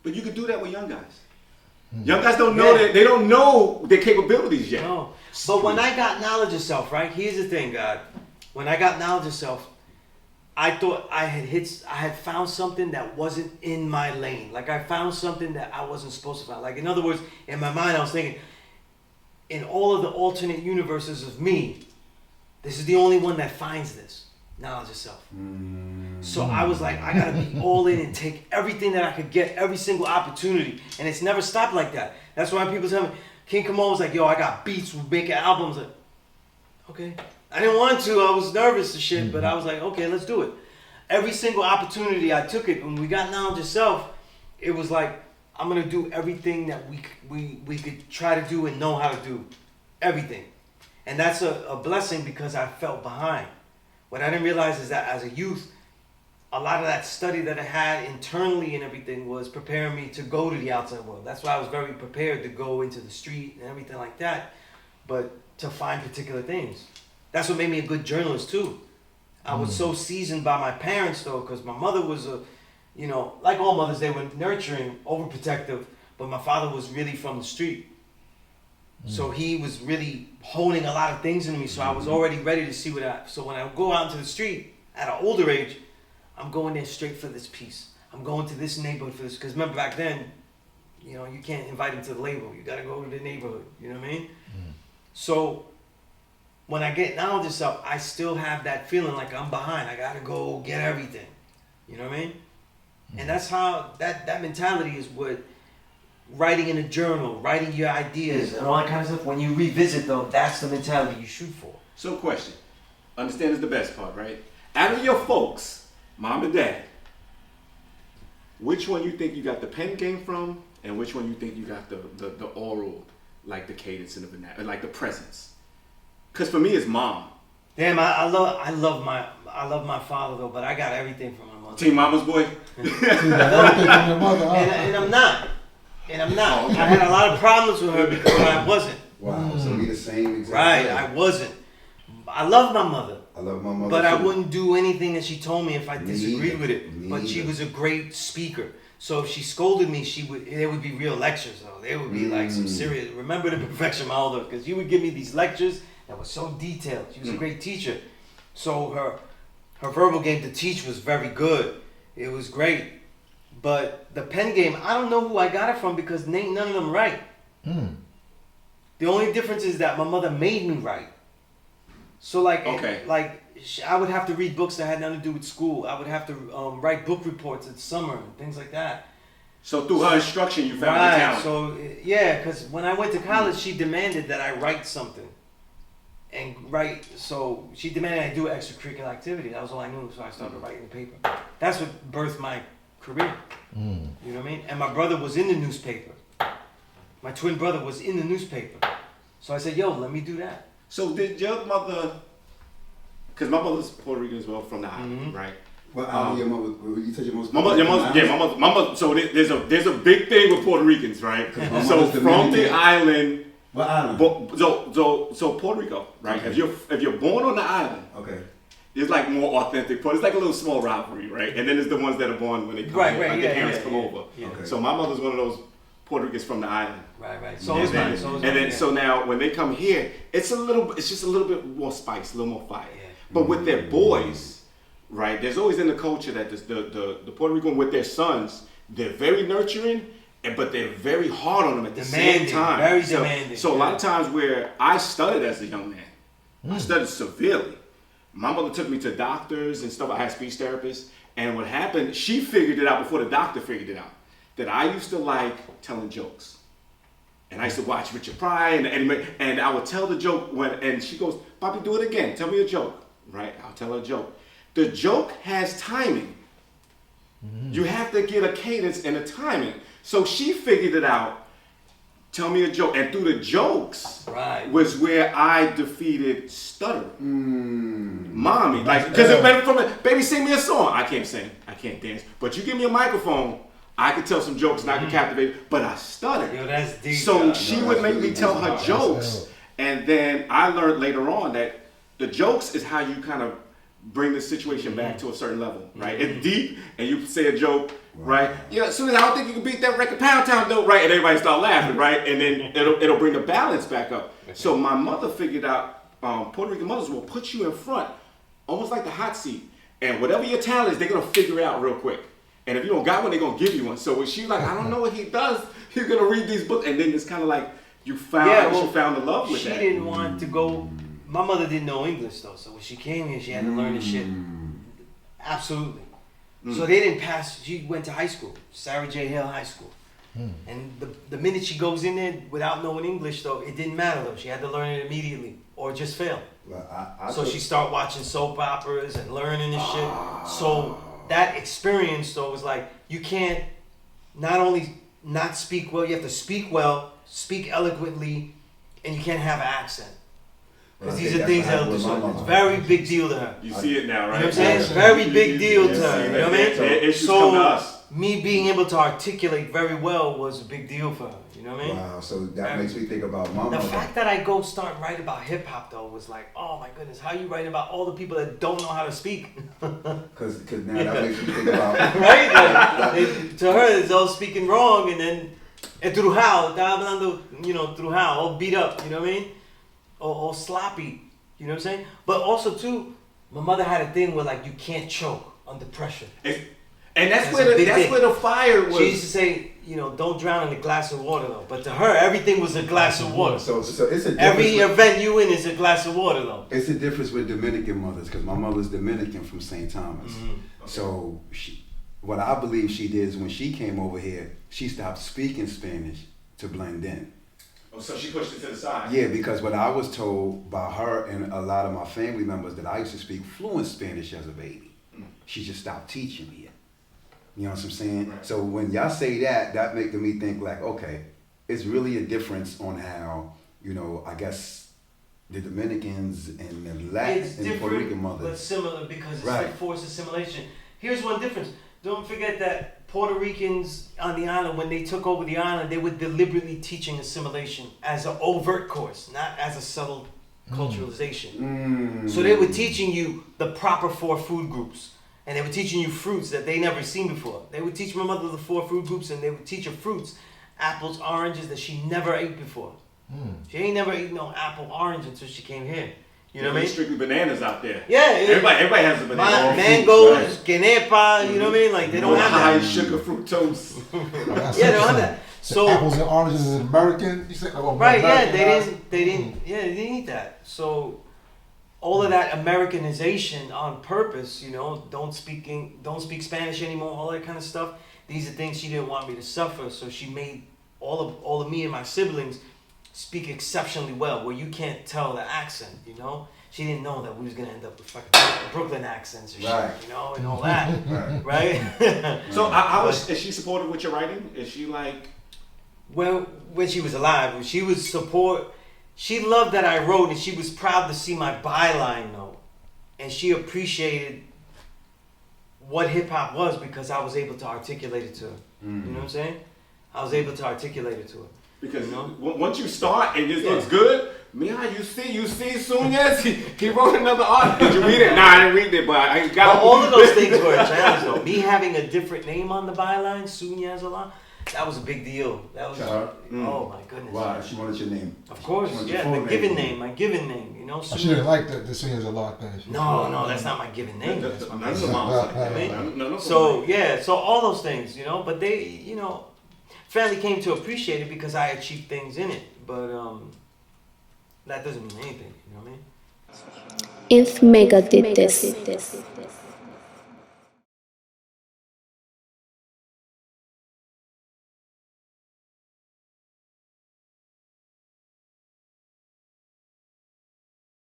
But you can do that with young guys. Young guys don't know that, they don't know their capabilities yet. No. But when I got knowledge of self, right? Here's the thing, God. When I got knowledge of self, I thought I had found something that wasn't in my lane. Like I found something that I wasn't supposed to find. Like in other words, in my mind I was thinking, in all of the alternate universes of me, this is the only one that finds this. Knowledge of self. So I was like, I gotta be all in and take everything that I could get, every single opportunity. And it's never stopped like that. That's why people tell me, King Kamon was like, yo, I got beats, we're making albums. Like, okay. I didn't want to, I was nervous and shit, but I was like, okay, let's do it. Every single opportunity I took it. When we got knowledge of self, it was like, I'm gonna do everything that we could try to do and know how to do. Everything. And that's a blessing because I felt behind. What I didn't realize is that as a youth, a lot of that study that I had internally and everything was preparing me to go to the outside world. That's why I was very prepared to go into the street and everything like that, but to find particular things. That's what made me a good journalist too. I was so seasoned by my parents though, because my mother was like all mothers, they were nurturing, overprotective, but my father was really from the street. So he was really honing a lot of things into me. So I was already ready to see so when I go out into the street at an older age, I'm going there straight for this piece. I'm going to this neighborhood for this. Because remember back then, you can't invite him to the label. You got to go to the neighborhood. You know what I mean? So when I get knowledge of self, I still have that feeling like I'm behind. I got to go get everything. You know what I mean? And that's how that mentality is what writing in a journal, writing your ideas and all that kind of stuff. When you revisit them, that's the mentality you shoot for. So question, understand is the best part, right? Out of your folks, mom and dad, which one you think you got the pen game from, and which one you think you got the oral, like the cadence and the vernacular, like the presence? Because for me, it's mom. Damn, I love my father though, but I got everything from my mother. Team mama's boy. You got everything from your mother, huh? And I'm not. I had a lot of problems with her because I wasn't. Wow, so we the same exact Right, way. I wasn't. I love my mother. I love my mother But too. I wouldn't do anything that she told me if I disagreed neither. with it. Me But she neither. was a great speaker. So if she scolded me, there would be real lectures though. There would be like some serious, remember the perfection, my older, because you would give me these lectures that were so detailed. She was a great teacher. So her verbal game to teach was very good. It was great. But the pen game, I don't know who I got it from because none of them right. The only difference is that my mother made me write. So I would have to read books that had nothing to do with school. I would have to write book reports in summer and things like that. So through her instruction, you found the talent. So yeah, because when I went to college, she demanded that I write something. So she demanded I do an extracurricular activity. That was all I knew, so I started writing the paper. That's what birthed my career. You know what I mean? And my brother was in the newspaper. My twin brother was in the newspaper. So I said, yo, let me do that. So did your mother, because my mother's Puerto Rican as well, from the island, right? What island your mother? You said your mother's. My mother. So there's a big thing with Puerto Ricans, right? So from the island. What island? So Puerto Rico, right? Okay. If you're born on the island, Okay. it's like more authentic. It's like a little small rivalry, right? And then there's the ones that are born when they come over, like their parents come over. Yeah. Okay. So my mother's one of those Puerto Ricans from the island. Right. So is mine. So now when they come here, it's just a little bit more spice, a little more fire. Yeah. But with their boys, right? There's always in the culture that the Puerto Rican with their sons, they're very nurturing, but they're very hard on them at the same time. Very demanding. So a lot of times where I studied as a young man, I studied severely. My mother took me to doctors and stuff. I had speech therapists, and what happened? She figured it out before the doctor figured it out. That I used to like telling jokes. And I used to watch Richard Pryor and I would tell the joke and she goes, Bobby, do it again. Tell me a joke. Right? I'll tell her a joke. The joke has timing. You have to get a cadence and a timing. So she figured it out. Tell me a joke. And through the jokes was where I defeated stuttering. Mommy. Because baby, sing me a song. I can't sing. I can't dance. But you give me a microphone, I could tell some jokes and I could captivate, but I stuttered. Yo, that's deep. So she would make me tell her jokes. And then I learned later on that the jokes is how you kind of bring the situation back to a certain level, right? It's deep and you say a joke right? Yeah, as soon as I don't think you can beat that record, Pound Town note, right? And everybody start laughing, right? And then it'll bring the balance back up. So my mother figured out Puerto Rican mothers will put you in front, almost like the hot seat, and whatever your talent is, they're gonna figure it out real quick. And if you don't got one, they're gonna give you one. So when she's like, I don't know what he does, he's gonna read these books, and then it's kind of like you found the love with she that. She didn't want to go. My mother didn't know English though, so when she came here, she had to learn this shit. Absolutely. So they didn't pass. She went to high school, Sarah J. Hill High School. And the minute she goes in there without knowing English, though, it didn't matter though. She had to learn it immediately or just fail. Well, So she started watching soap operas and learning this shit. So that experience though was like, you can't not only not speak well, you have to speak well, speak eloquently, and you can't have an accent. Because these are things that it's a very big deal to her. You see it now, right? You know what I'm saying? It's very big deal to her. You know what I mean? So me being able to articulate very well was a big deal for her. You know what I mean? Wow, so that makes me think about my mother. The fact that I go start writing about hip hop though was like, oh my goodness, how you write about all the people that don't know how to speak? Because now that makes me think about right? Like, to her, it's all speaking wrong, and then etrujado, está hablando, you know, trujado, all beat up. You know what I mean? Or sloppy. You know what I'm saying? But also too, my mother had a thing where like you can't choke under pressure. And that's where the fire was. She used to say, you know, don't drown in a glass of water though. But to her, everything was a glass of water. So it's a difference. Every event you in is a glass of water though. It's a difference with Dominican mothers because my mother's Dominican from St. Thomas. So what I believe she did is when she came over here, she stopped speaking Spanish to blend in. Oh, so she pushed it to the side. Yeah, because what I was told by her and a lot of my family members that I used to speak fluent Spanish as a baby. She just stopped teaching me it. You know what I'm saying? Right. So when y'all say that making me think like, okay, it's really a difference on how, you know, I guess the Dominicans and the Latin and the Puerto Rican mothers. But similar because it's Right. like forced assimilation. Here's one difference. Don't forget that Puerto Ricans on the island, when they took over the island, they were deliberately teaching assimilation as an overt course, not as a subtle culturalization. So they were teaching you the proper 4 food groups. And they were teaching you fruits that they never seen before. They would teach my mother the 4 food groups, and they would teach her fruits, apples, oranges that she never ate before. She ain't never eaten no apple, orange until she came here. You know what I mean? Strictly bananas out there. Yeah. Everybody has a banana. Mangoes, quenepa, you know what I mean? Like they don't have high that. sugar fructose. Yeah, they don't have that. So apples and oranges is American. You said, right, yeah, American they didn't eat that. So all of that Americanization on purpose, you know, don't speak Spanish anymore, all that kind of stuff. These are things she didn't want me to suffer, so she made all of me and my siblings speak exceptionally well, where you can't tell the accent, you know. She didn't know that we was gonna end up with fucking Brooklyn accents or shit, you know, and all that, right? So how is she supportive with your writing? Is she like? Well, when she was alive, she was she loved that I wrote, and she was proud to see my byline though. And she appreciated what hip hop was because I was able to articulate it to her. You know what I'm saying? I was able to articulate it to her. Because once you start and it looks good, you see soon as he wrote another article. Did you read it? Nah, I didn't read it, but I got But all of those things were a challenge though. Me having a different name on the byline, Sunyaz Allah, that was a big deal. That was oh my goodness. Wow, she wanted your name. Of course, yeah, my given name, you know. She didn't like the singers a lot thing. No, that's not my given name. None of the moms like that. So all those things, you know, but they, you know, family came to appreciate it because I achieved things in it, but that doesn't mean anything, you know what I mean? If Mecca did this.